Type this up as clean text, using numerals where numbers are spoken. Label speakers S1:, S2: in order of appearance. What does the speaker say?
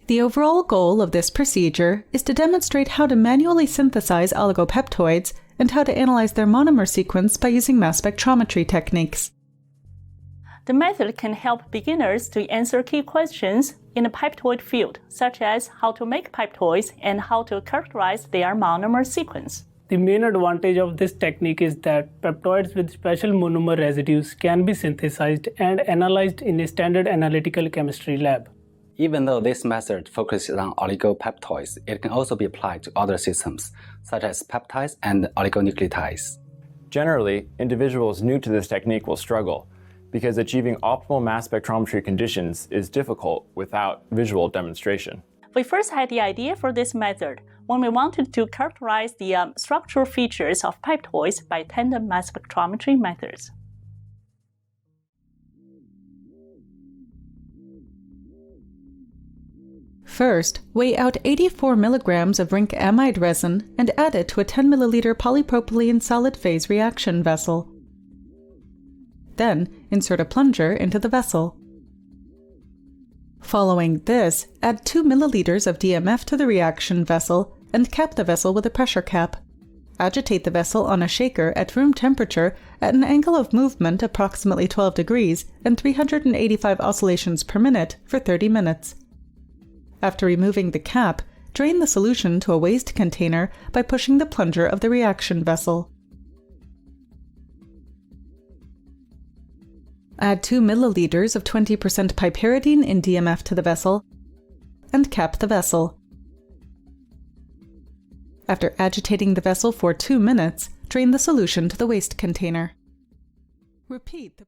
S1: The overall goal of this procedure is to demonstrate how to manually synthesize oligopeptoids and how to analyze their monomer sequence by using mass spectrometry techniques.
S2: The method can help beginners to answer key questions in the peptoid field, such as how to make peptoids and how to characterize their monomer sequence.
S3: The main advantage of this technique is that peptoids with special monomer residues can be synthesized and analyzed in a standard analytical chemistry lab.
S4: Even though this method focuses on oligopeptoids, it can also be applied to other systems, such as peptides and oligonucleotides.
S5: Generally, individuals new to this technique will struggle, because achieving optimal mass spectrometry conditions is difficult without visual demonstration.
S2: We first had the idea for this method when we wanted to characterize the structural features of peptoids by tandem mass spectrometry methods.
S1: First, weigh out 84 milligrams of zinc amide resin and add it to a 10 milliliter polypropylene solid phase reaction vessel. Then, insert a plunger into the vessel. Following this, add 2 milliliters of DMF to the reaction vessel and cap the vessel with a pressure cap. Agitate the vessel on a shaker at room temperature at an angle of movement approximately 12 degrees and 385 oscillations per minute for 30 minutes. After removing the cap, drain the solution to a waste container by pushing the plunger of the reaction vessel. Add 2 milliliters of 20% piperidine in DMF to the vessel and cap the vessel. After agitating the vessel for 2 minutes, drain the solution to the waste container. Repeat the